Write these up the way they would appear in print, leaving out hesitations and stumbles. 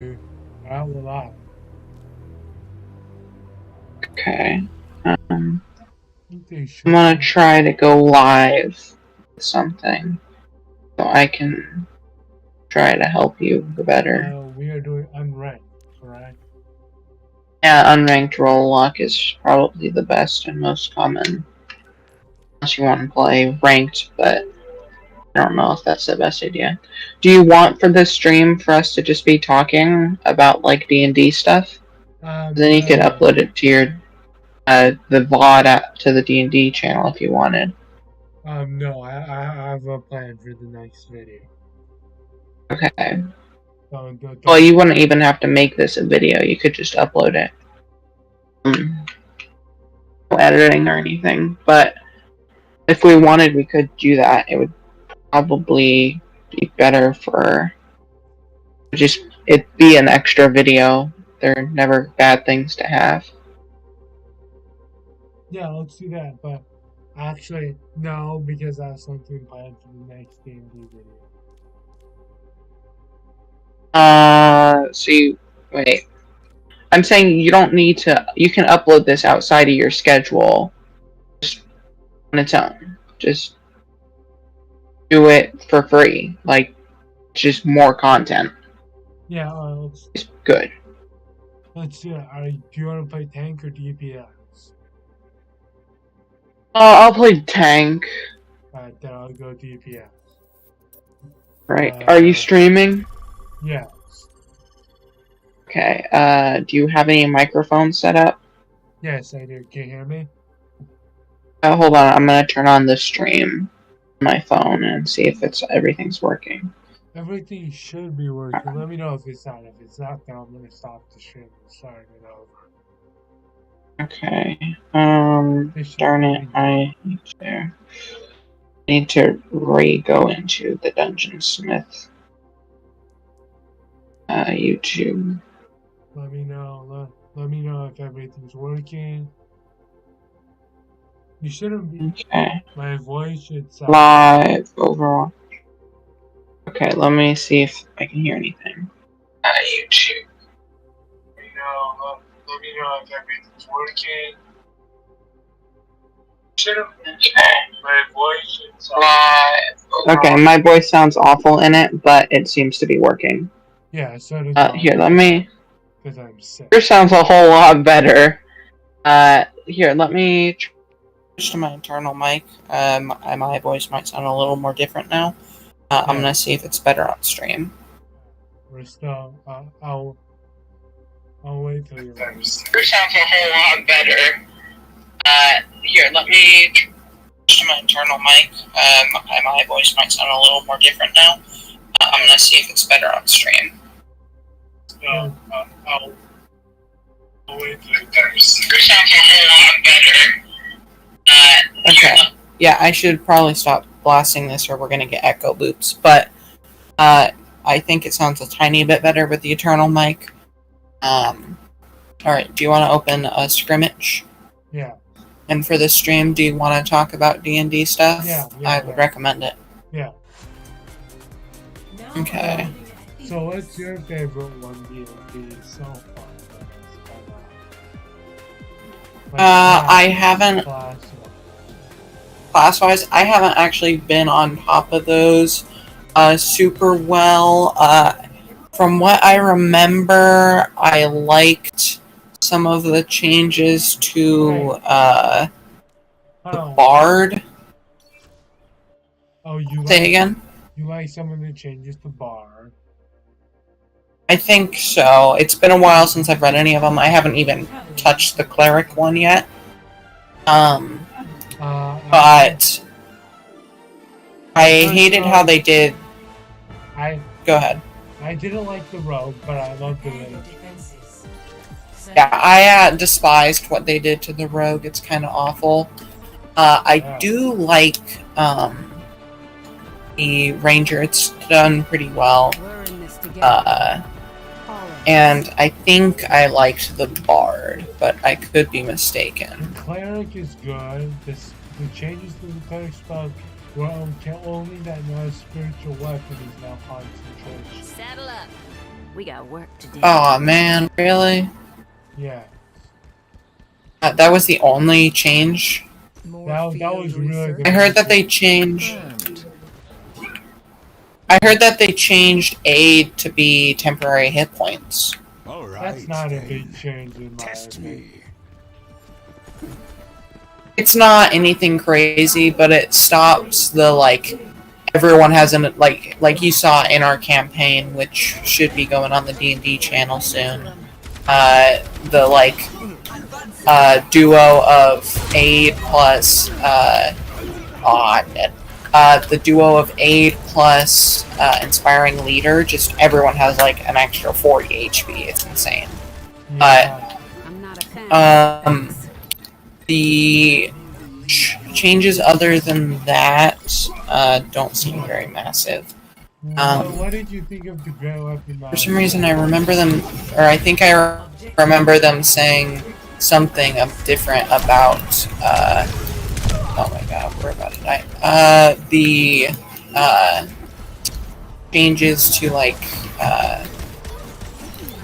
Out a lot. Okay. I'm They should gonna be. try to go live with something so I can try to help you better. We are doing unranked, correct? Yeah, unranked role lock is probably the best and most common. Unless you want to play ranked, but I don't know if that's the best idea. Do you want for this stream for us to just be talking about like D&D stuff? Then you could No. upload it to your the VOD to the D&D channel if you wanted. No. I have a plan for the next video. Okay. Well, Don't. you wouldn't even have to make this a video. You could just upload it. No editing or anything. But if we wanted, we could do that. It would probably be better for just it be an extra video. They're never bad things to have. Yeah, let's do that. But actually, no, because I have something planned for the next D&D video. Wait. I'm saying you don't need to. You can upload this outside of your schedule, just on its own. Just do it for free. Like, just more content. Yeah. It's good. Let's do it. Do you want to play tank or DPS? I'll play tank. Alright, then I'll go DPS. Right. Are you streaming? Yes. Okay. Do you have any microphones set up? Yes, I do. Can you hear me? Hold on. I'm gonna turn on the stream on my phone and see if everything's working. Everything should be working. Let me know if it's not. If it's not, then I'm gonna stop the stream and start it over. Okay. Darn it. I need to re-go into the Dungeon Smith YouTube. Let me know. Let me know if everything's working. You shouldn't be. Okay. My voice should sound Live Overwatch. Okay, let me see if I can hear anything. YouTube. Let me know if everything's working. My voice should sound live. Okay, my voice sounds awful in it, but it seems to be working. Yeah, so does here, let me. Because I'm sick. Yours sounds a whole lot better. Here, let me switch to my internal mic. My voice might sound a little more different now. I'm gonna see if it's better on stream. We're still. I'll wait till you're ready. Yours sounds a whole lot better. Here, let me switch to my internal mic. My voice might sound a little more different now. I'm gonna see if it's better on stream. I'll wait till you're ready. Yours sounds a whole lot better. Okay. Yeah, I should probably stop blasting this or we're going to get echo loops. But I think it sounds a tiny bit better with the internal mic. Alright, do you want to open a scrimmage? Yeah. And for this stream, do you want to talk about D&D stuff? Yeah. I would recommend it. Yeah. Okay. So what's your favorite one D&D so far? I haven't... Class-wise, I haven't actually been on top of those super well. From what I remember, I liked some of the changes to the Bard. Oh, you Say again? You like some of the changes to Bard? I think so. It's been a while since I've read any of them. I haven't even touched the Cleric one yet. But I hated how they did. Go ahead. I didn't like the Rogue, but I loved the Rogue. Yeah, I despised what they did to the Rogue. It's kind of awful. I do like the Ranger. It's done pretty well. And I think I liked the Bard, but I could be mistaken. The Cleric is good. The changes to the Cleric spell were only that non-spiritual weapon is now concentration. Saddle up. We got work to do. Oh man, really? Yeah. That was the only change? That was really the I heard that they main changed... I heard that they changed aid to be temporary hit points. That's not a big change in my opinion. It's not anything crazy, but it stops the, like, everyone has an, like you saw in our campaign, which should be going on the D&D channel soon. The, like, duo of aid plus, I'm dead. The duo of aid plus inspiring leader, just everyone has like an extra 40 HP. It's insane. Yeah. I'm not a fan. The changes other than that don't seem very massive. What did you think of the Great Weapon Master? For some reason, I remember them, or I think I remember them saying something different about. Oh my god, we're about to die. The changes to like,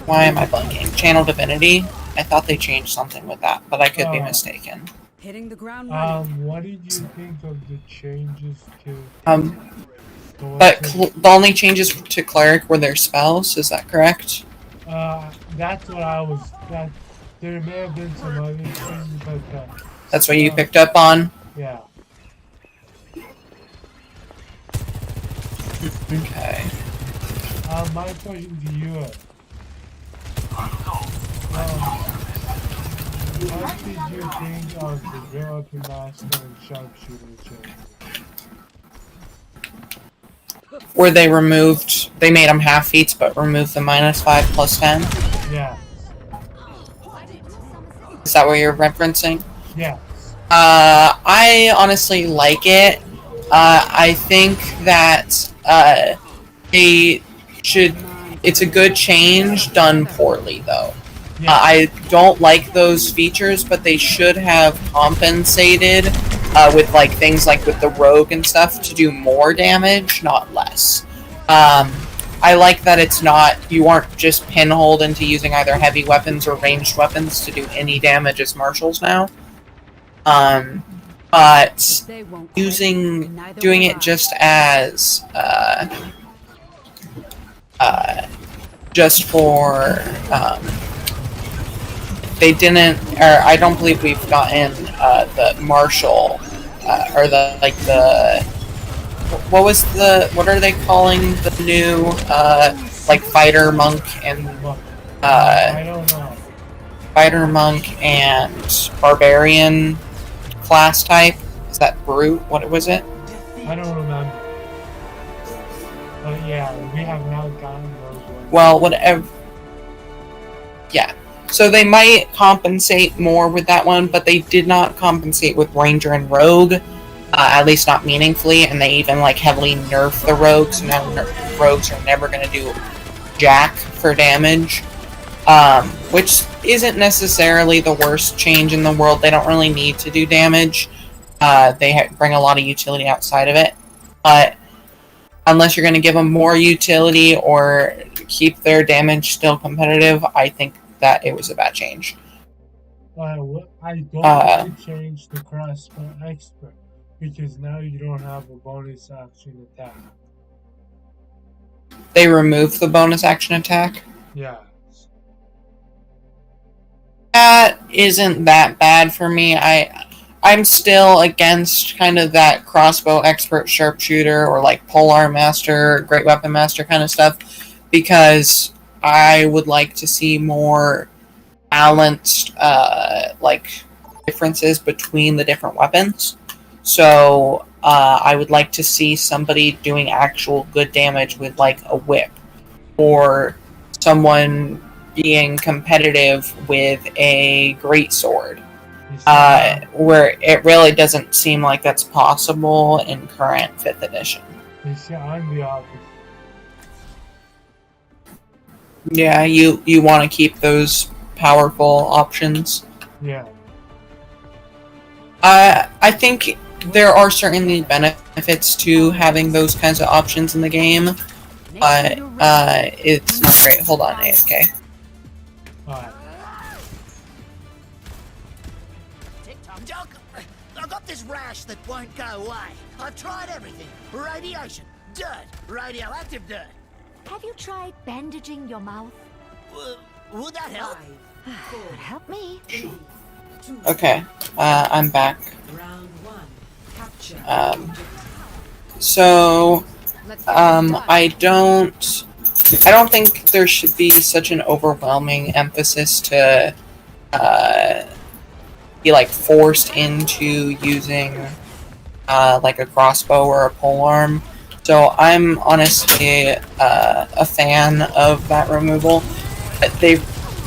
why am I blanking? Channel Divinity. I thought they changed something with that, but I could be mistaken. Hitting the ground running. What did you think of the changes to? But the only changes to cleric were their spells. Is that correct? That's what I was. There may have been some other things, but that's what you picked up on. Yeah. Okay. My question to you is, what did you think of the Great Weapon Master and Sharpshooter changes? Where they removed, they made them half feats, but removed the -5 + 10? Yeah. Is that what you're referencing? Yeah. I honestly like it. I think that it's a good change done poorly, though. Yeah. I don't like those features, but they should have compensated with like things like with the rogue and stuff to do more damage, not less. I like that it's not, you aren't just pinholed into using either heavy weapons or ranged weapons to do any damage as marshals now. But doing it just as just for they didn't, or I don't believe we've gotten the marshal or the like the what are they calling the new like fighter monk and I don't know. fighter monk and barbarian class type? Is that brute? What was it? I don't remember. But yeah, we have not gotten those ones. Well, whatever. Yeah. So they might compensate more with that one, but they did not compensate with Ranger and Rogue, at least not meaningfully, and they even like heavily nerf the rogues. Now rogues are never going to do jack for damage, which isn't necessarily the worst change in the world. They don't really need to do damage. They bring a lot of utility outside of it, but unless you're going to give them more utility or keep their damage still competitive, I think that it was a bad change. I don't change the crossbow expert because now you don't have a bonus action attack. They removed the bonus action attack? Yeah. That isn't that bad for me. I'm still against kind of that crossbow expert sharpshooter or like polearm master, great weapon master kind of stuff, because I would like to see more balanced like differences between the different weapons. So I would like to see somebody doing actual good damage with like a whip, or someone being competitive with a greatsword. Where it really doesn't seem like that's possible in current 5th edition. You see, I'm the opposite. Yeah, you want to keep those powerful options. Yeah. I think there are certainly benefits to having those kinds of options in the game. but it's not great. Hold on, AFK. Alright. Doc, I got this rash that won't go away. I've tried everything. Radiation, dirt, radioactive dirt. Have you tried bandaging your mouth? Would that help? Help me. Okay, I'm back. So, I don't think there should be such an overwhelming emphasis to, be, like, forced into using, like a crossbow or a polearm. So I'm honestly, a fan of that removal. But they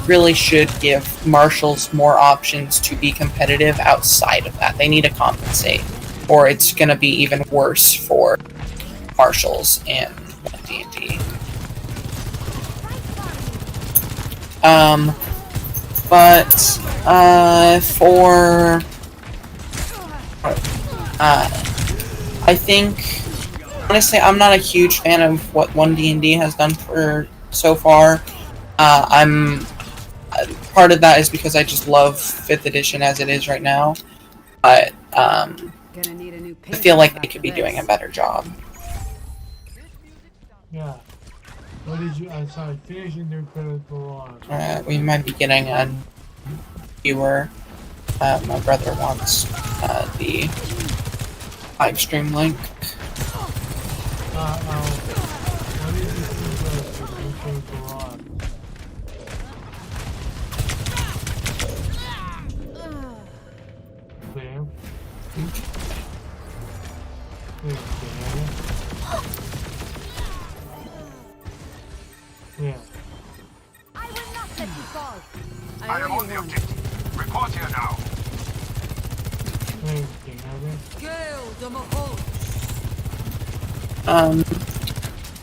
really should give marshals more options to be competitive outside of that. They need to compensate, or it's going to be even worse for marshals in D&D. I think, honestly, I'm not a huge fan of what 1D&D has done for so far. Part of that is because I just love 5th edition as it is right now, but I feel like they could be doing a better job. Yeah. What did you? I'm sorry. Finishing their critical on. We might be getting a viewer. My brother wants the live stream link. What did you think of the critical on? Clear. Yeah. I will not let you fall. I am on the objective. Report here now.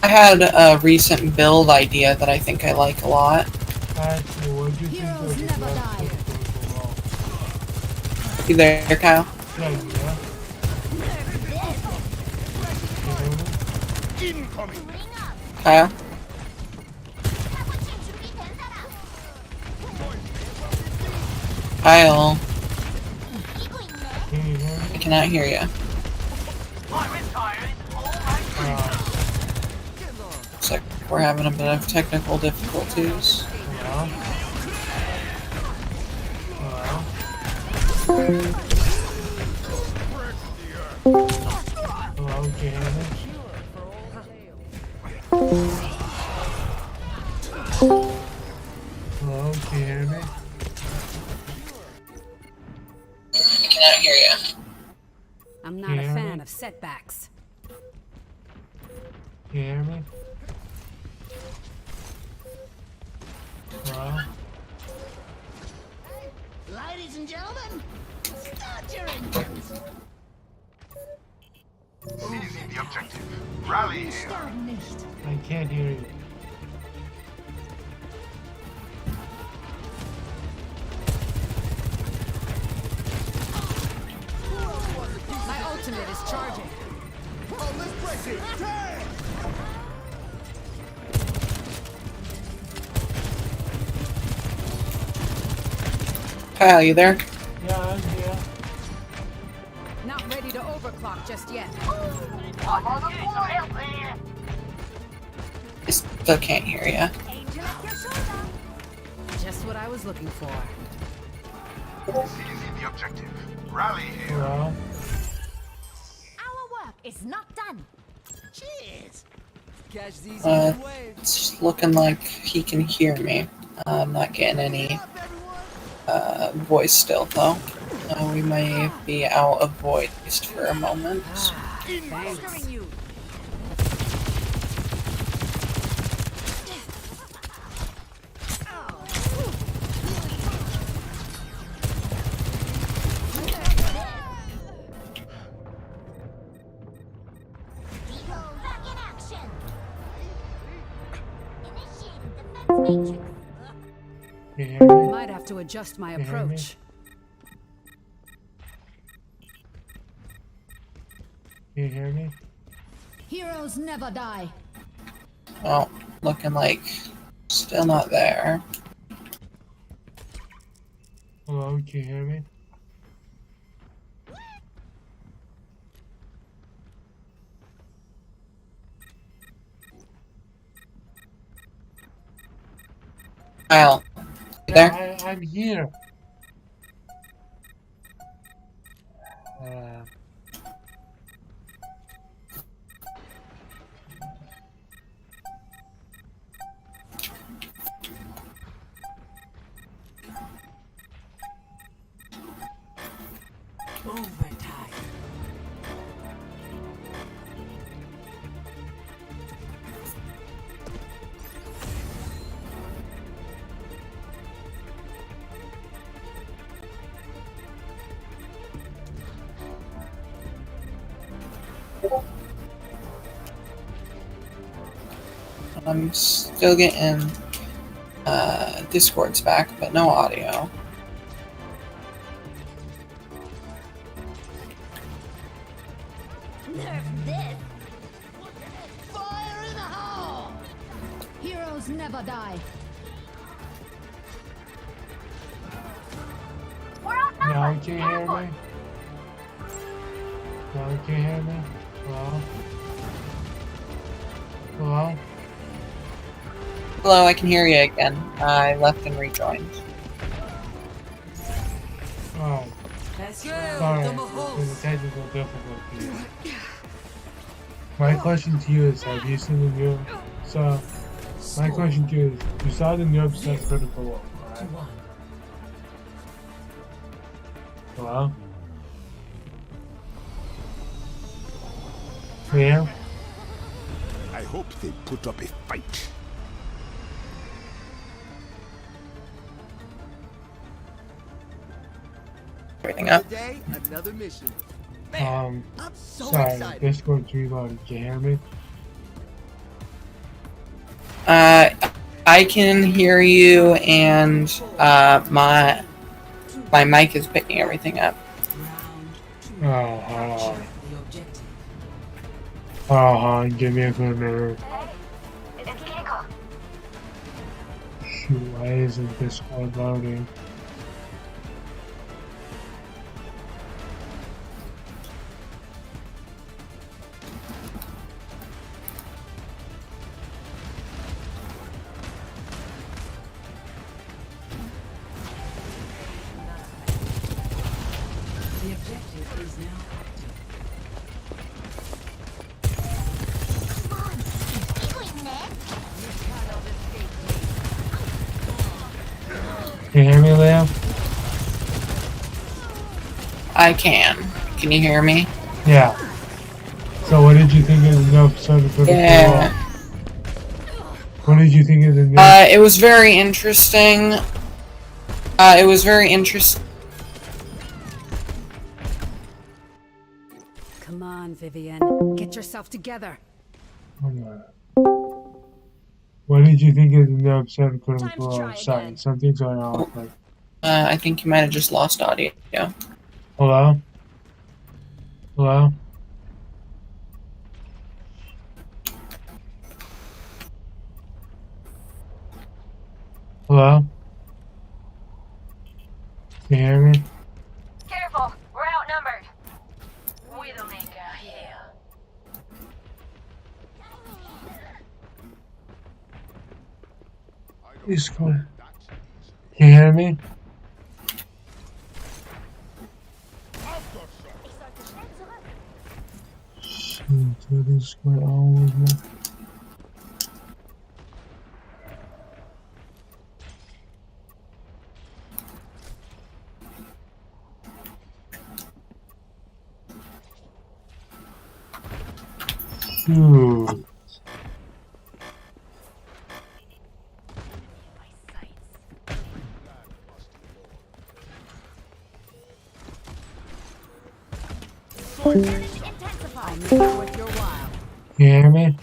I had a recent build idea that I think I like a lot. Actually, what do you think of the last critical roll? You there, Kyle? Yeah. Incoming. Kyle? Kyle? Can you hear me? I cannot hear you. Looks like we're having a bit of technical difficulties. Hello? Hello, can you hear me? Hello, can you hear me? I cannot hear you. I'm not a fan of setbacks. Can you hear me? Hello? Ladies and gentlemen, start your engines. Seizing the objective. Rally here. I can't hear you. My ultimate is charging. Kyle, you there? Yeah, I'm here. Not ready to overclock just yet. I still can't hear you. Angel at your shoulder. Just what I was looking for. Seizing the objective. Rally here. Hello? Our work is not done. Cheers. It's looking like he can hear me. I'm not getting any voice still, though. We may be out of voice for a moment. Thanks. You. Can you hear me? Might have to adjust my Can you hear me? approach. Can you hear me? Heroes never die. Oh, looking like still not there. Hello, can you hear me? Kyle, you there? I'm here. Uh, Overtime. I'm still getting Discord's back, but no audio. Nerf this. Fire in the hole! Heroes never die. We're now outnumbered. can you hear me? Now can you hear me? Hello? Hello? Hello, I can hear you again. I left and rejoined. Oh, Let's go. sorry for the technical difficulties. My question to you is, have you seen the new... So, my question to you is, you saw the new episode of Critical Role, right? Hello? Yeah? I hope they put up a fight. Everything up. Today, another mission. I'm so Sorry, excited. Discord reloaded. Can you hear me? I can hear you, and my mic is picking everything up. Oh, hold on. Oh, hold on. Give me a good minute. Shoot, why isn't Discord loading? The objective is now active. Can you hear me, Liam? I can. Can you hear me? Yeah. So what did you think of the new episode of Critical Yeah. Role? What did you think of the new... It was very interesting. It was very interesting. Come on, Vivian. Get yourself together. What did you think of the new episode of Critical Time to Role? try Sorry, again. something's going on with my... I think you might have just lost audio. Hello? Hello? Hello? Can you hear me? Careful, we're outnumbered. Widowmaker here. Discord. Can you hear me? Shoot, what is going on with me? Shoot. I'm not worth your while. Can you hear me?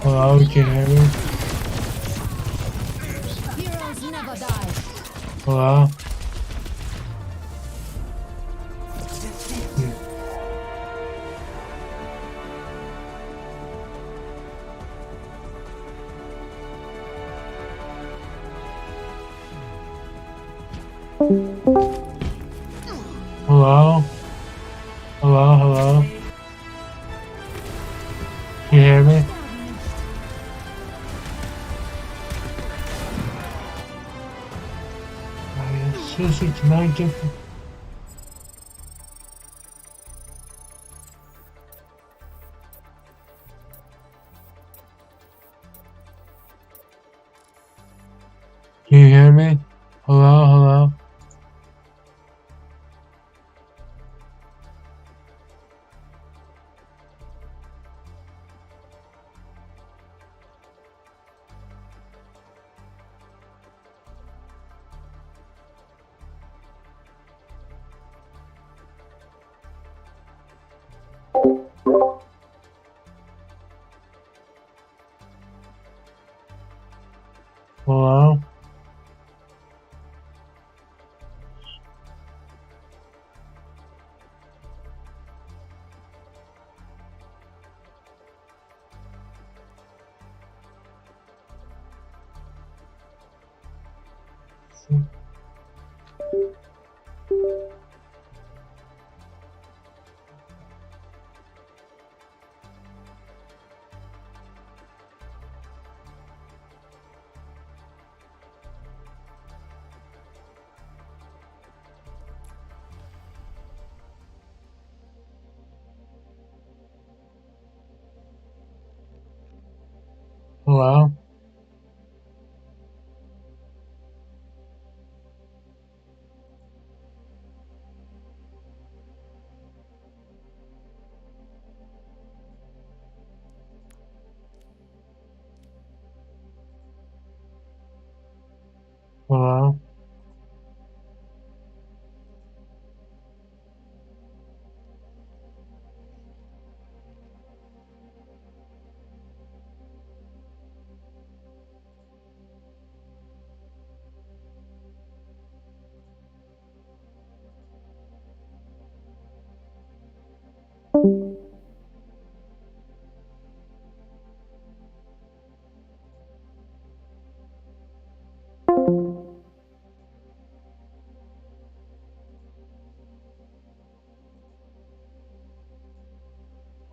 Hello, can you hear me? Heroes never die. Hello? Hello? Hello, hello? Can you hear me? Seriously, can I get... Can you hear me? Hello, hello? Hello? Hello? Hello?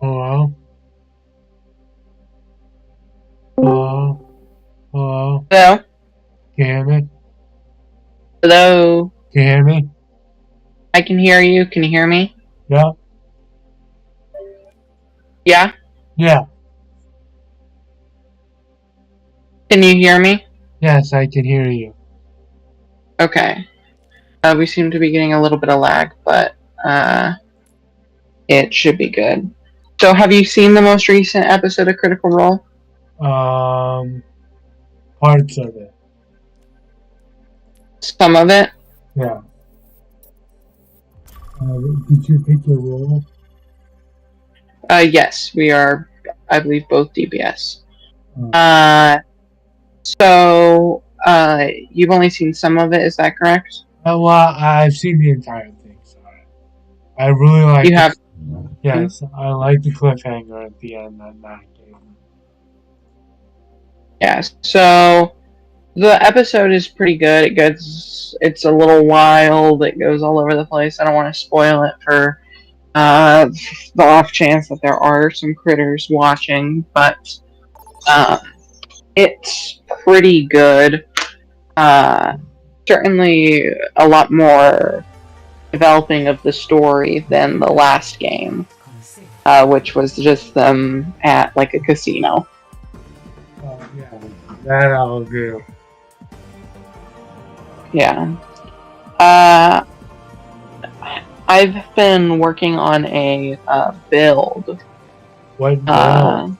Hello? Hello? Hello? Hello? Can you hear me? Hello? Can you hear me? I can hear you. Can you hear me? Yeah? Yeah? Yeah. Can you hear me? Yes, I can hear you. Okay. We seem to be getting a little bit of lag, but it should be good. So, have you seen the most recent episode of Critical Role? Parts of it. Some of it? Yeah. Did you pick your role? Yes, we are, I believe, both DBS. Uh, You've only seen some of it, is that correct? well, I've seen the entire thing, so I really like You have. Yes, I like the cliffhanger at the end of that game. Yeah, so the episode is pretty good. It's a little wild. It goes all over the place. I don't want to spoil it for the off chance that there are some critters watching, but it's pretty good. Certainly a lot more developing of the story than the last game, which was just them at like a casino. Yeah, that I'll do. Yeah. I've been working on a build. What build?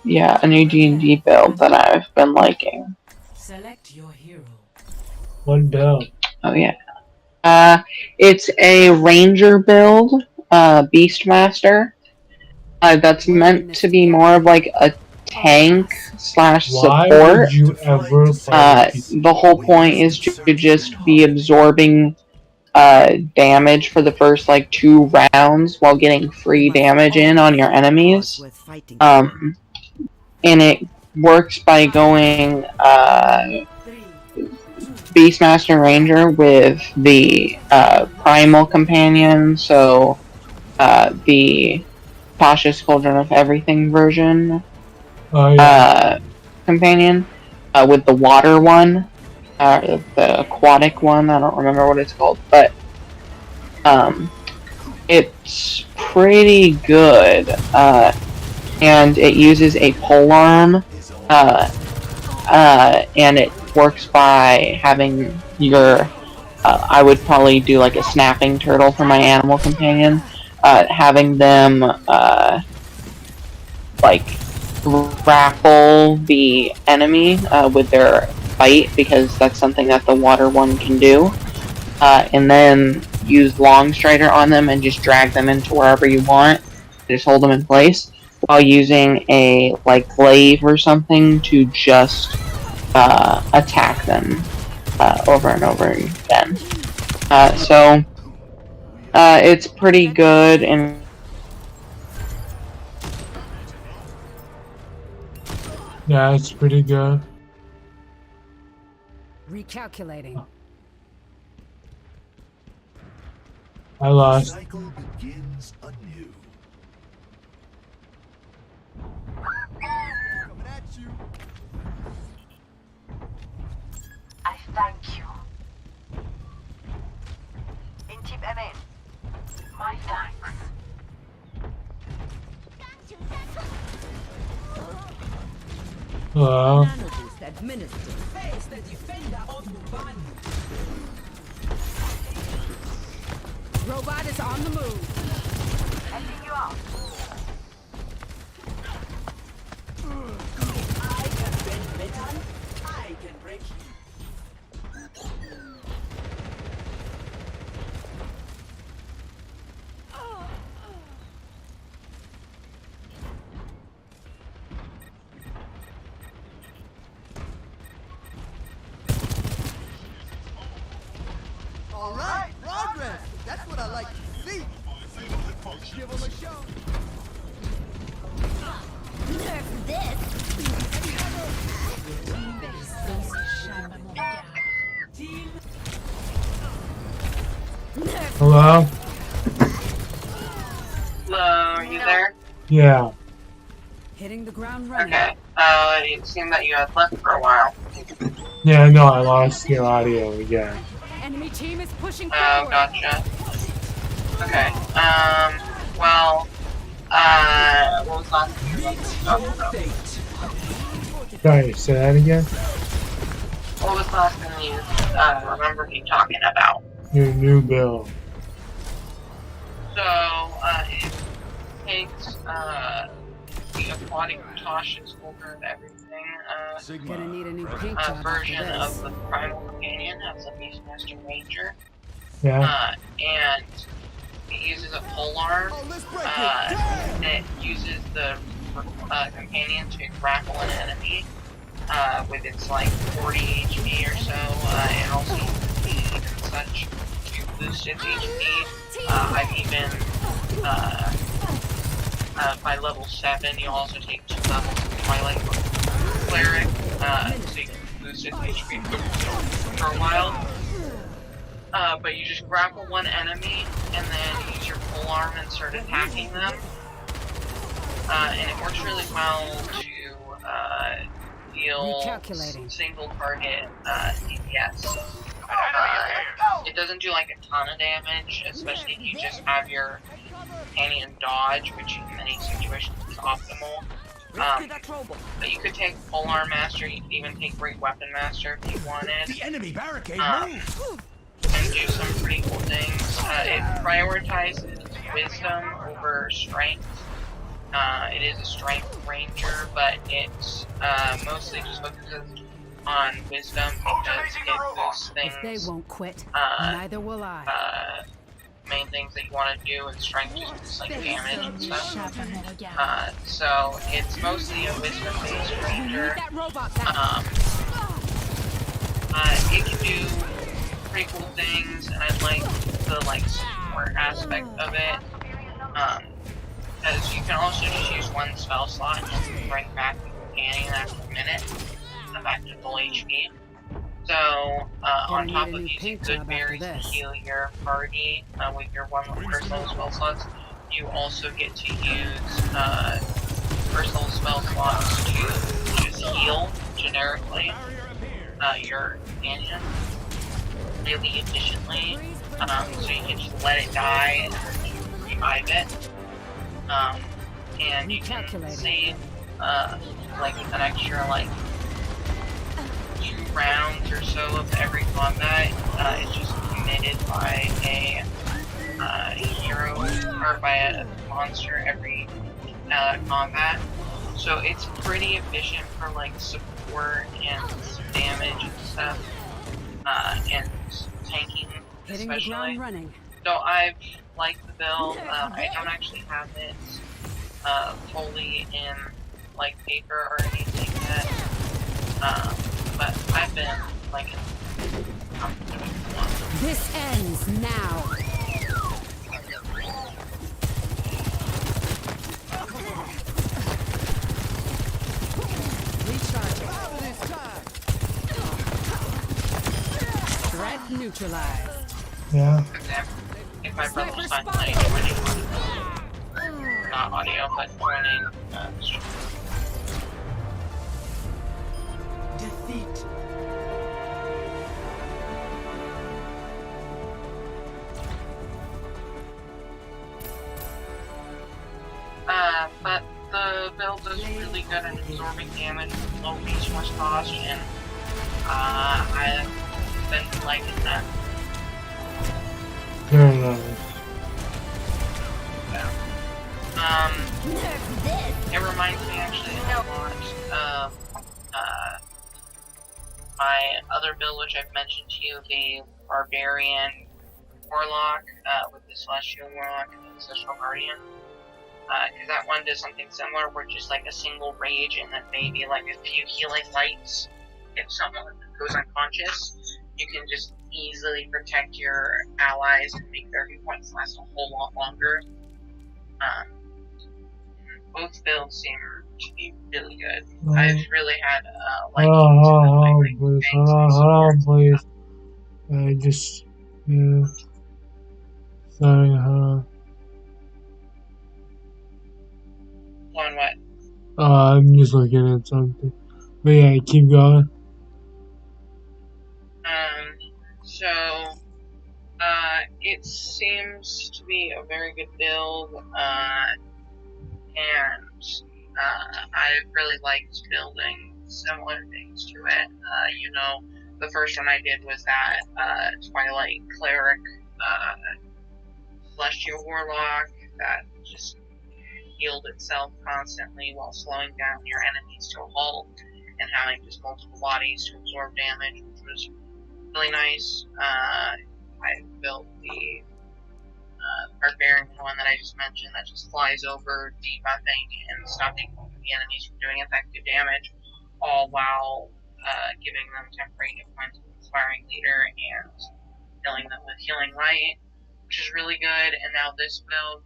Yeah, a new D&D build that I've been liking. Select your hero. What build? Oh yeah. It's a ranger build, Beastmaster. That's meant to be more of like a tank slash Why support. would you ever play The whole point is to just be absorbing damage for the first like 2 rounds while getting free damage in on your enemies. And it works by going Beastmaster Ranger with the Primal Companion, so the Tasha's Cauldron of Everything version Oh yeah. companion, with the water one, the aquatic one. I don't remember what it's called, but it's pretty good, and it uses a polearm, and it works by having your. I would probably do like a snapping turtle for my animal companion, having them like grapple the enemy with their bite, because that's something that the water one can do, and then use long strider on them and just drag them into wherever you want. Just hold them in place while using a like glaive or something to just attack them over and over again. So it's pretty good, and Yeah, it's pretty good. Recalculating. I lost. Cycle begins anew. Coming at you. I thank you. Intip emin. My thanks. Hello. Nanoboost administered. Face the defender of the band. Robot is on the move. Helping you out. I can bend metal. I can break you. All right, progress. That's what I like to see. Give them a show. Nerf this. Hello. hello, are you there? Yeah. Hitting the ground running. Okay. It seemed that you had left for a while. Yeah, no, I lost your audio again. Enemy team is pushing Oh, forward. gotcha. Okay. Well, what was last thing you wanted to talk about? Sorry, say that again. What was the last thing you remember me talking about? Your new bill. So, it takes the aquatic Tasha's Cauldron of Everything Gonna need a new paint job version after of this. the Primal Companion as a Beastmaster Ranger, Yeah. and it uses a polearm. Oh, let's break it. Damn! It uses the companion to grapple an enemy with its like 40 HP or so, and also speed and such to boost its HP. I've even by level 7, you also take 2 levels of Twilight Cleric, so you can boost its HP for a while. But you just grapple one enemy, and then use your polearm and start attacking them. And it works really well to deal Recalculating. single target DPS. It doesn't do like a ton of damage, especially if you just have your companion dodge, which in many situations is optimal. But you could take Polearm Master, you could even take Great Weapon Master if you wanted. The enemy barricade move! And do some pretty cool things. It prioritizes wisdom over strength. It is a strength ranger, but it's mostly just focuses on wisdom because it boosts things. If they won't quit, uh, neither will I. Main things that you want to do, and strength just boosts like damage and stuff. So it's mostly a wisdom-based Need ranger. that robot back. It can do pretty cool things, and I like the like support aspect of it. Because you can also just use one spell slot and bring back the companion after a minute, back to full HP. So, on Gonna top need a of new using paint good job after berries to this. heal your party with your one personal spell slots, you also get to use personal spell slots to just heal generically your companion really efficiently. So you can just let it die and then revive it. And you can save like an extra like 2 rounds or so of every combat. It's just committed by a hero or by a monster every combat. So it's pretty efficient for like support and damage and stuff, and tanking Hitting the ground especially. running. So I've liked the build. I don't actually have it fully in like paper or anything yet, but I've been liking it. This ends now. Recharging. Threat neutralized. Yeah. If my brother's not playing joining not audio, but joining stream. Defeat. But the build is really good at absorbing damage with low resource cost, and I've been liking that. Very nice. It reminds me actually a lot of my other build, which I've mentioned to you, the Barbarian Warlock with the Celestial Warlock and the Celestial Guardian. Because that one does something similar, where just like a single rage and then maybe like a few healing lights. If someone goes unconscious, you can just easily protect your allies and make their hit points last a whole lot longer. Both builds seem to be really good. I've really had like please, hold on, please. I just, yeah. Sorry, on what? I'm just looking at something. But yeah, keep going. So, it seems to be a very good build, and I've really liked building similar things to it. The first one I did was that Twilight Cleric Celestial Warlock that just healed itself constantly while slowing down your enemies to a halt and having just multiple bodies to absorb damage, which was really nice. I built the Barbarian one that I just mentioned that just flies over, debuffing and stopping the enemies from doing effective damage, all while giving them temporary hit points with Inspiring Leader and filling them with Healing Light, which is really good. And now this build,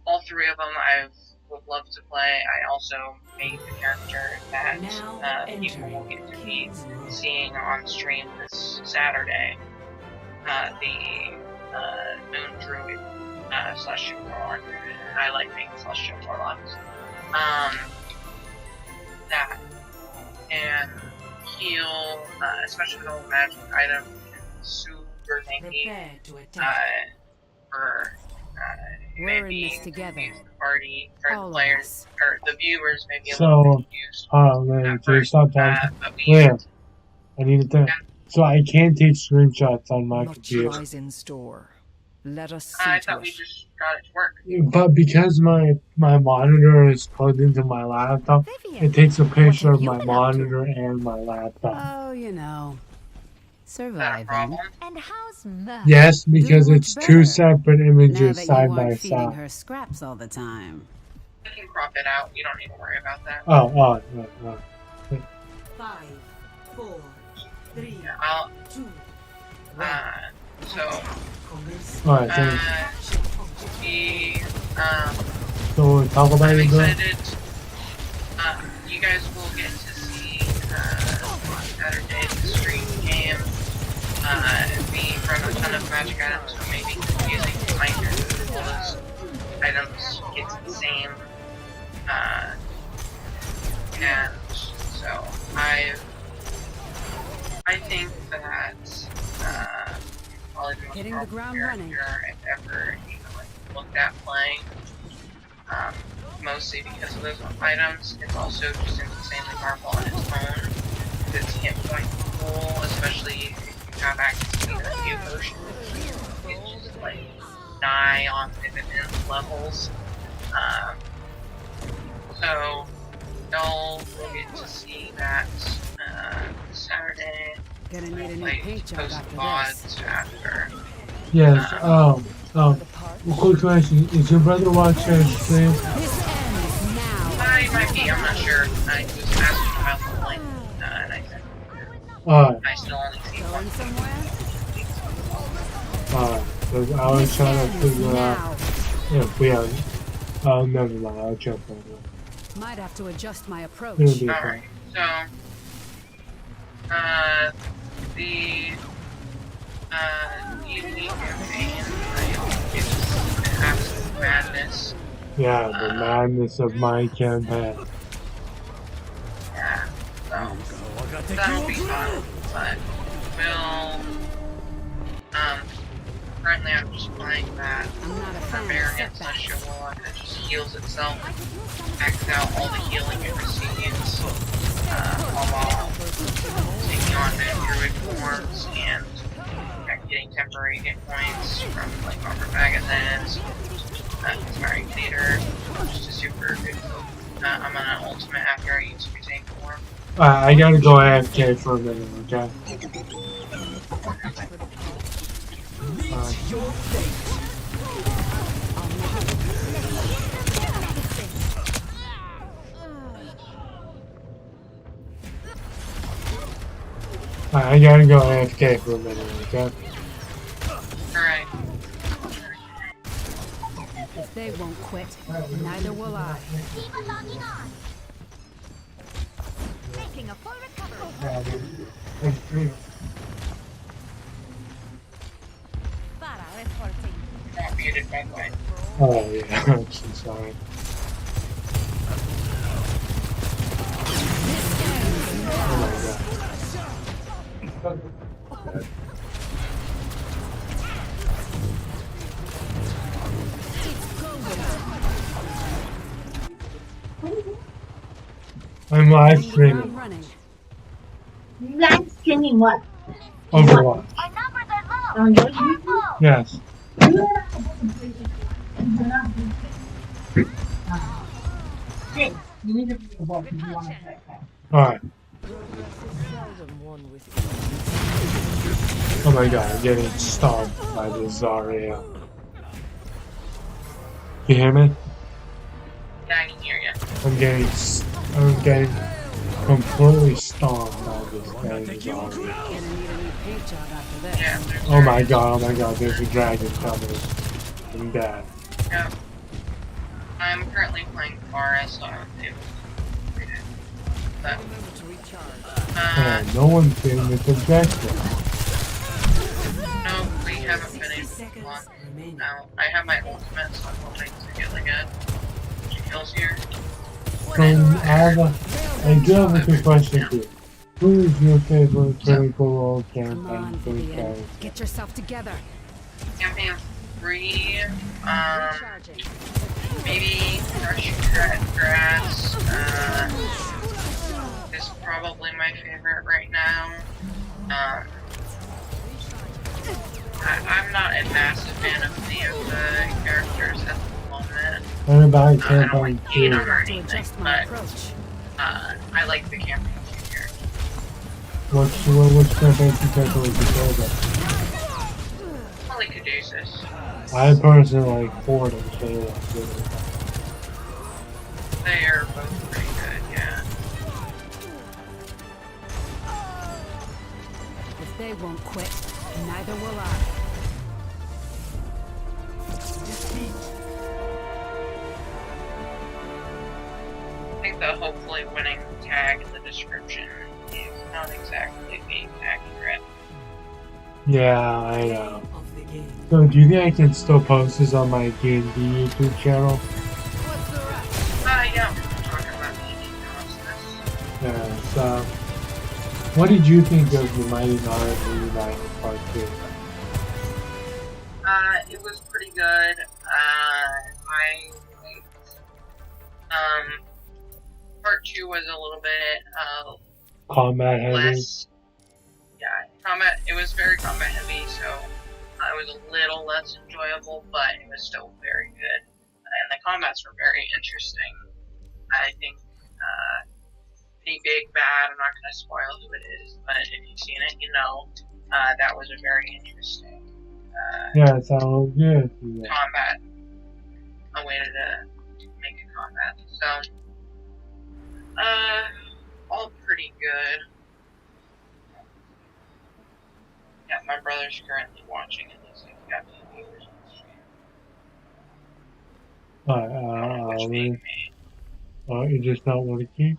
all 3 of them I would love to play. I also made the character that people will get to be seeing on stream this Saturday, the Moon Druid Celestial Warlock. I like being Celestial Warlocks. That and heal, especially with all the magic items, super tanky. For We're in this together. The party or All the of players us. or the viewers may be a little confused. Man, can you stop talking? Yeah, I need to think. So I can't take screenshots on my computer. lies in store. Let us I thought we just got it to work. But because my monitor is plugged into my laptop, it takes a picture of my monitor and my laptop. Oh, Is that a surviving. problem? And how's Merc? Yes, because Doing it's much 2 better. separate Now images that side you by aren't feeding side. her scraps all the time. I can crop it out. You don't need to worry about that. Oh, no. 5, 4, 3, Yeah, I'll. 2, So. Alright, thanks. So we'll talk about I'm it though? excited. You guys will get to see Saturday the stream game. magic items, so maybe using minor those items gets the same. And so I think that probably the most Hitting the powerful ground running. character I've ever looked at playing. Mostly because of those items. It's also just insanely powerful on its own. Its hit point pool, especially if you have access to the new potion, it's just like nigh on infinite levels. So you'll get to see that Saturday. Gonna need a new Like paint job post after VODs this. after. Yes. Quick question: is your brother watching stream? This ends now. I might be. I'm not sure. I was asking about the link, and I said I still only see one. Going somewhere? Because I was trying to figure out Now. if we have. Oh, never mind. I'll jump on it. Might have to adjust my approach. It'll be Alright, fine. so, the, evening campaign, it's absolute madness. Yeah, the madness of my campaign. Yeah, so, that'll be fun, but we'll, currently I'm just playing that I'm not a fan of Barbarian setbacks. slash Warlock that just heals itself, maxes out all the healing it receives, all while taking on new druid forms and getting temporary hit points from like Armor Magazines, Inspiring Theater, just a super good I'm on an ultimate after I use Mutate form. I gotta go AFK for a minute, okay? I gotta go AFK for a minute, okay? Alright. If they won't quit, neither will I. Keep logging on. Making a full recovery. Para reporting. Not muted, by the way. Oh yeah, I'm so sorry. Oh my god. I'm live Hitting the ground streaming running. Live streaming what? Overwatch. Our numbers are low. On your Careful. Yes. Hey, you need to be involved if you want to play. Alright. Oh my god, I'm getting stomped by this Zarya. You hear me? Yeah, I can hear you. I'm getting completely stomped by this dang Zarya. Gonna need a new paint job after this. Yeah, there's Oh my god, there's a dragon coming. I'm dead. Yeah. I'm currently playing Forest, so I'm able to read it. But, Man, no one's getting this objective. no, we haven't finished one. Now, I have my ultimate, so I'm hoping to get like a few kills here. I do have a quick question for you. Who is your favorite Critical Role Come campaign on, for you Vivian. guys? Get yourself together. Campaign 3, maybe Crush Grass, is probably my favorite right now. I'm not a massive fan of any of the characters at the moment. What about I don't campaign like hate 2? on or To anything, adjust my but approach. I like the campaign 2 characters. Which campaign 2 character would you favorite? Probably Caduceus. I personally like Ford and Shayla. They are both pretty good, yeah. If they won't quit, neither will I. I think the hopefully winning tag in the description is not exactly being accurate. Yeah, I know. the game. So do you think I can still post this on my D&D YouTube channel? What's the rush? Yeah, we're talking about the Yeah, so what did you think of the Mighty Naughty Reunited Part 2? It was pretty good. I part 2 was a little bit Combat heavy? less. Yeah, combat. It was very combat heavy, so it was a little less enjoyable, but it was still very good. And the combats were very interesting. I think the big bad. I'm not going to spoil who it is, but if you've seen it, you know that was a very interesting. Yeah, it sounds good. Yeah. Combat. A way to make a combat. So, all pretty good. Yeah, my brother's currently watching it. He's like, got the viewers on the stream. You're just not working?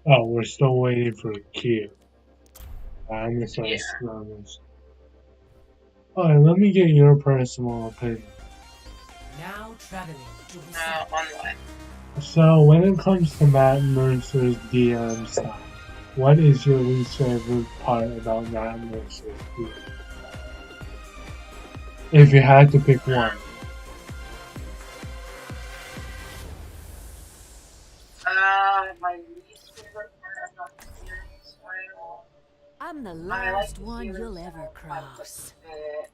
Oh, we're still waiting for a queue. I'm gonna start this. Alright, let me get your personal opinion. Now traveling to the On what? So, when it comes to Matt Mercer's DM style, what is your least favorite part about Matt Mercer's DM style? If you had to pick one. My least favorite part about the series style. I'm the I like last the one series you'll ever style quite cross. a bit.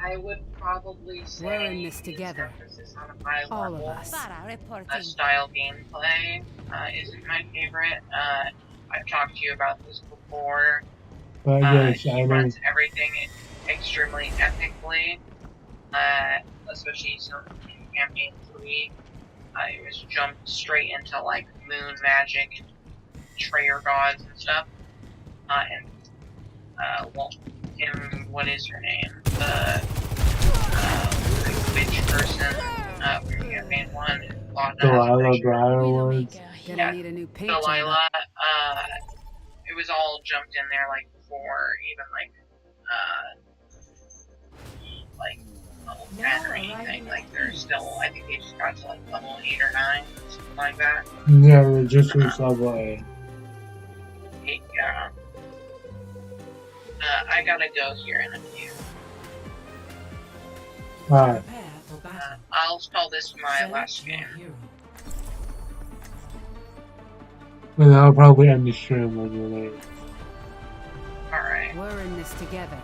I would probably say We're in this its together. emphasis on a high All of level us. style gameplay isn't my favorite. I've talked to you about this before. But yes, He I know. runs everything extremely epically, especially in campaign 3. It was jumped straight into like moon magic and betrayer gods and stuff. What is her name? The witch person from campaign 1. Delilah Briarwoods. Gonna need a new paint job. Delilah, it was all jumped in there like before even level 10 or anything. Like they're still, I think they just got to like level 8 or 9, something like that. Yeah, we're just reached level 8. 8, yeah. I gotta go here in a few. Alright, prepare for battle. I'll call this my Select last your game. hero. and I'll probably end the stream when you leave. Alright. We're in this together.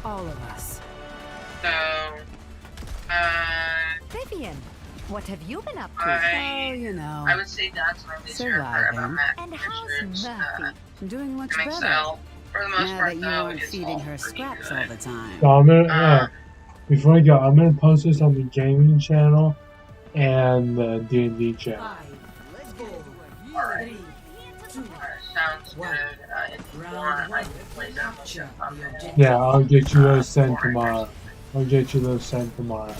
All of us. So, Vivian, what have you been up to? Oh, you know. I would say that's my least favorite part about Surviving. Matt And Mercer's, how's Murphy? I'm doing much gimmick better. style. For the most Now part, that you though, aren't it's feeding all her pretty scraps good. all the time. So I'm gonna, before I go, I'm gonna post this on the gaming channel and the D&D channel. 5, 4, Alright. 3, 2, Sounds good. One. If you Round want, I one. can play that with Capture you. the objective. Yeah, I'll get you those sent tomorrow. I'll get you those sent tomorrow.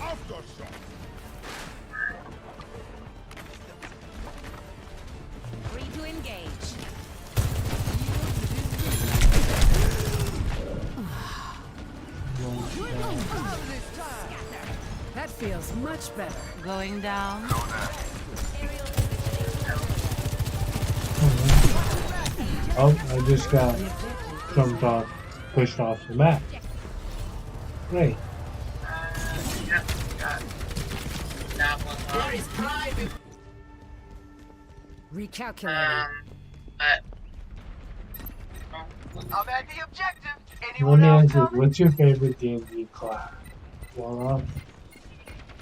Free to engage. That feels much better. Going down. Oh, I just got jumped off, pushed off the map. Great. Yep, got that one on. Recalculating. But I'm at the objective. Let Anyone me else ask you, coming? what's your favorite D&D class? Well,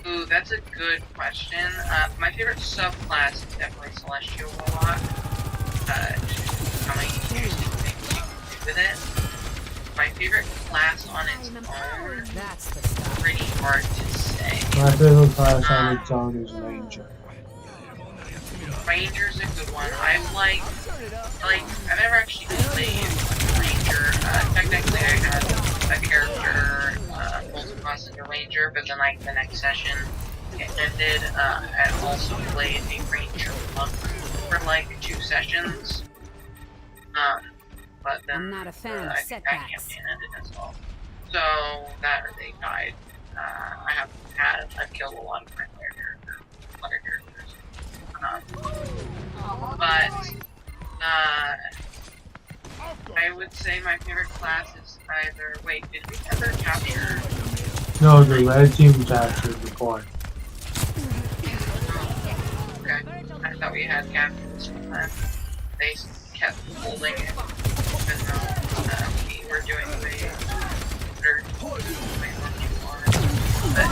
ooh, that's a good question. My favorite subclass is definitely Celestial Warlock. Just how many interesting things you can do with it. My favorite class on its own, That's the stuff. pretty hard to say. my favorite class on its own is Ranger. Ranger's a good one. I've I've never actually played Ranger. Technically I had a character, multi-class as a Ranger, but then like the next session it ended. I also played a Ranger monk for like 2 sessions. But then I'm not a fan of I think that setbacks. campaign ended as well. So that or they died. I've killed a lot of my player characters. I would say my favorite class is either. Wait, did we ever capture? No, the red team captured the point. Okay, I thought we had captured this one time. They kept holding it, even though we were doing the better. But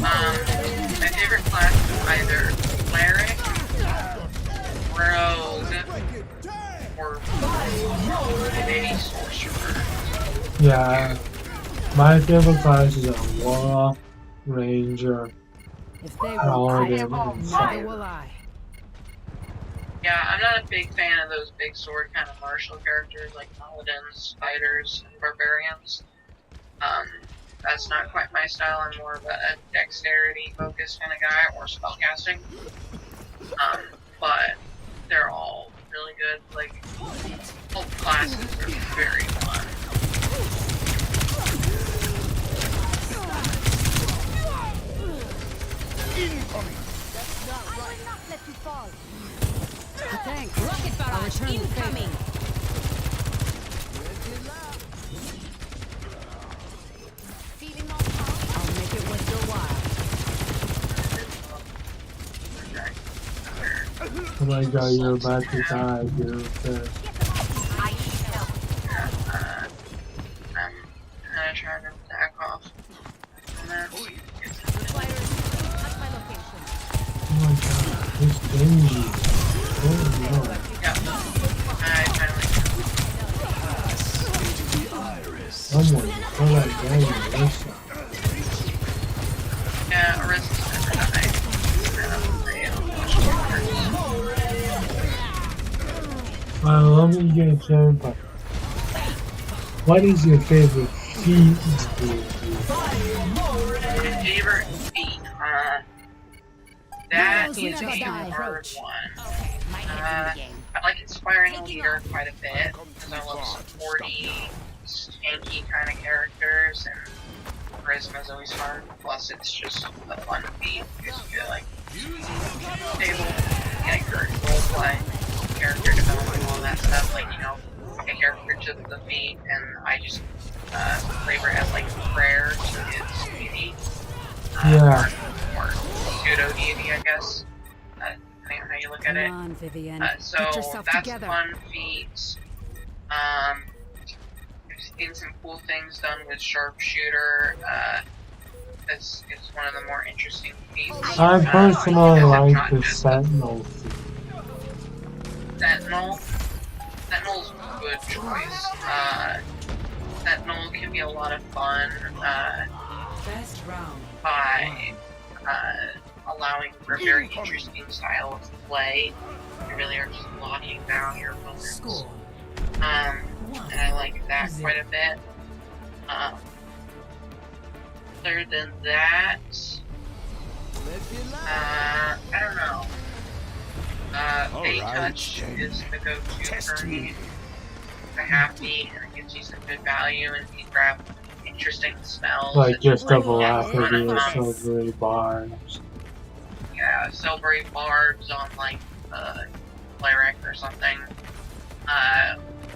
my favorite class is either cleric, rogue, or maybe sorcerer. Yeah, my favorite class is a warlock, ranger, If they will paladin, fight, and neither fighter. will I. Yeah, I'm not a big fan of those big sword kind of martial characters like paladins, fighters, and barbarians. That's not quite my style. I'm more of a dexterity focused kind of guy, or spellcasting. But they're all really good. Like, both classes are very fun. I will not let you fall. Thanks. Rocket barrage incoming. Feeling all power? I'll make it worth your while. Oh my god, you're about to die, dude. I need help. I'm gonna try to back off. And then Fire at my location. Oh my god, this Benji. Oh no. yeah, I finally. Someone put that Benji this time. Yeah, Arista's never died. Let me get a chance. What is your favorite feat? My favorite feat, that Heroes is never a die. hard one. Okay, my head's in the game. I like inspiring a leader quite a bit, because I love supporty, tanky kind of characters, and charisma is always hard. Plus, it's just a fun feat, because you feel like stable, get encouraged roleplay, character development, all that stuff. Like, you know, a character took the feat, and I just flavor it as like prayer to its deity. Yeah. Or pseudo deity, I guess. Depending on how you look at Come it. on, Vivian. So Get yourself that's together. fun feats. I've seen some cool things done with sharpshooter. It's one of the more interesting feats. I personally because like it's the not just Sentinel feat. Sentinel. Sentinel's a good choice. Sentinel can be a lot of fun Best round. by allowing for a very interesting style of play. You really are just locking down your opponents. Score. And I like that quite a bit. Other than that, I don't know. Fey Touch is the go-to for me. I have to, and it gives you some good value, and you grab interesting smells. Like and just double yeah, after run the amok. silvery barbs. Yeah, silvery barbs on like cleric or something,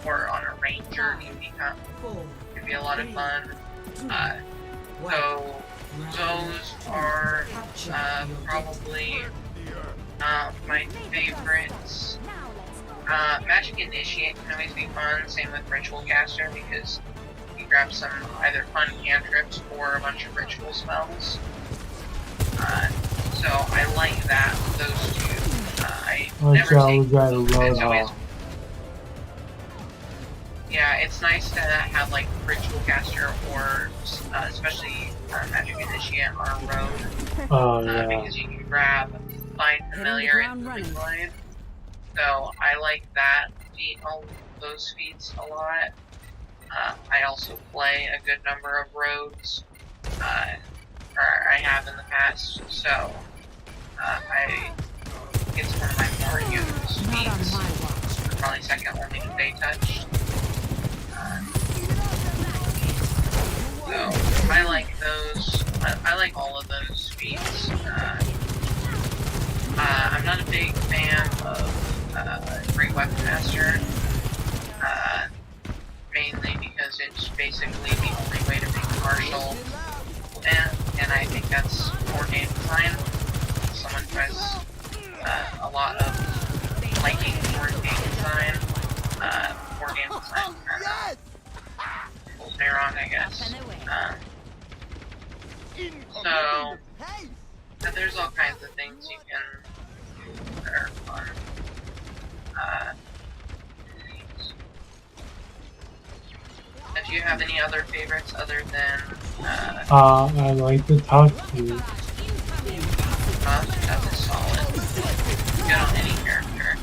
or on a ranger can be a lot of fun. So those are probably my favorites. Magic Initiate can always be fun. Same with Ritual Caster, because you grab some either fun cantrips or a bunch of ritual spells. So I like that, those two. I Like never how we take got a it's always, Roadhog. yeah, it's nice to have like Ritual Caster or especially Magic Initiate on a road, Oh yeah. because you can grab Find Familiar ground and running. Blade. So I like that feat, all those feats a lot. I also play a good number of roads, or I have in the past, so it's one of my more used Not on feats. my watch. Probably second only to Fey Touch. So I like those. I like all of those feats. I'm not a big fan of Great Weapon Master, mainly because it's basically the only way to make partial, and I think that's poor game design. Someone tries a lot of liking poor game design. Poor game design pulls me wrong, I guess. So, there's all kinds of things you can do that are fun. Do you have any other favorites other than, I like the tough feat. That's a solid. Good on any character.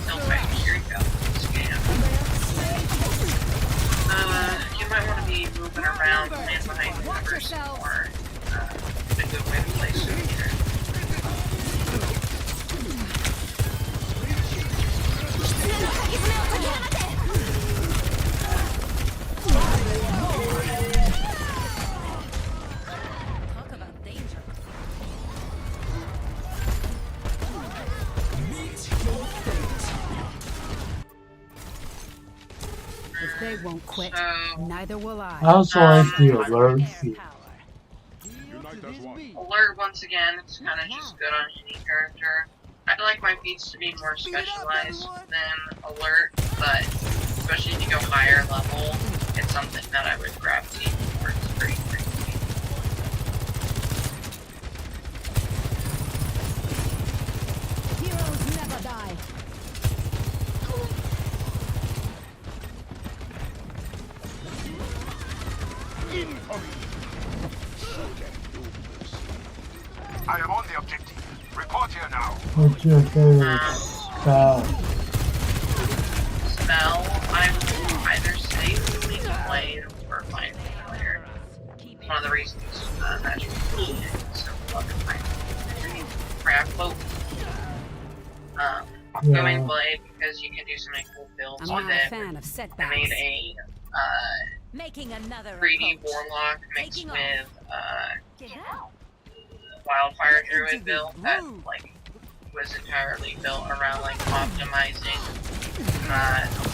No fight, here you go. Scam. You might want to be moving around, playing behind covers, or a good way to play Soldier. Talk about danger. If they won't quit, So, neither will I I. also like the alert feat. Unite as one. Alert, once again, it's kind of just good on any character. I'd like my feats to be more specialized than alert, but especially if you go higher level, it's something that I would gravitate towards pretty quickly. Heroes never die. I am on the objective. Report here now. What's your favorite spell? Spell, I will either say League of Blade or Find Familiar. It's one of the reasons Magic is so fucking fine. Grab both. Going Blade because you can do some cool builds I'm with not a it. fan of I setbacks. made a Making another 3D approach. Warlock mixed Taking with Get out. Wildfire Druid build that like was entirely built around like optimizing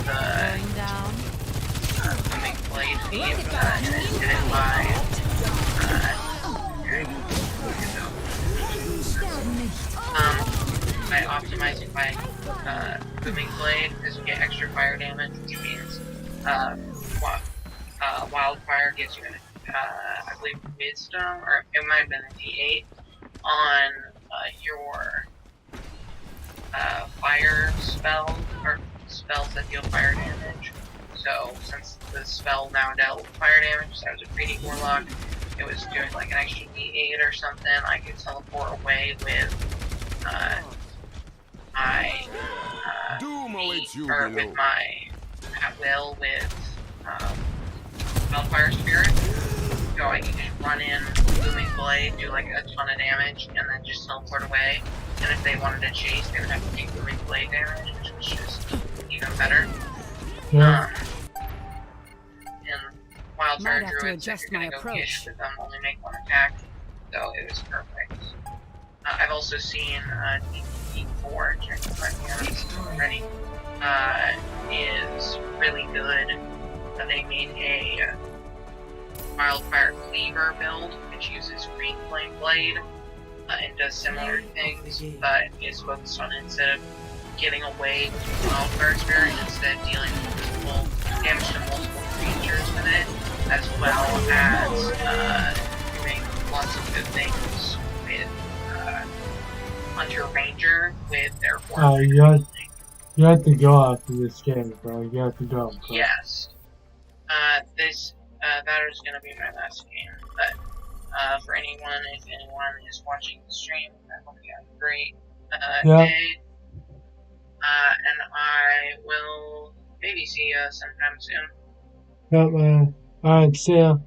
Going down. the McBlade theme and it's did it by by optimizing by booming blade because you get extra fire damage, which means wildfire gives you I believe wisdom, or it might have been a D8 on your fire spell or spells that deal fire damage. So since the spell now dealt fire damage, so I was a 3D Warlock, it was doing like an extra D8 or something. I could teleport away with my Doom awaits you or below. with my at will with Wildfire Spirit. So I can just run in, booming blade, do like a ton of damage, and then just teleport away. And if they wanted to chase, they would have to take booming blade damage, which was just even better. Yeah. And Wildfire Might have to Druids, if adjust you're gonna my go approach. Gish with them, only make one attack, so it was perfect. I've also seen D4, check if I'm already, is really good. They made a Wildfire Cleaver build, which uses Green Flame Blade, and does similar things, but is focused on instead of getting away with Wildfire Spirit, instead dealing multiple damage to multiple creatures with it, as well as doing lots of good things with Hunter Ranger with their You have to go after this game, bro. You have to go. Bro. Yes. That is going to be my last game, but for anyone, if anyone is watching the stream, I hope you have a great day, and I will maybe see you sometime soon. Yep, man. Alright, see ya.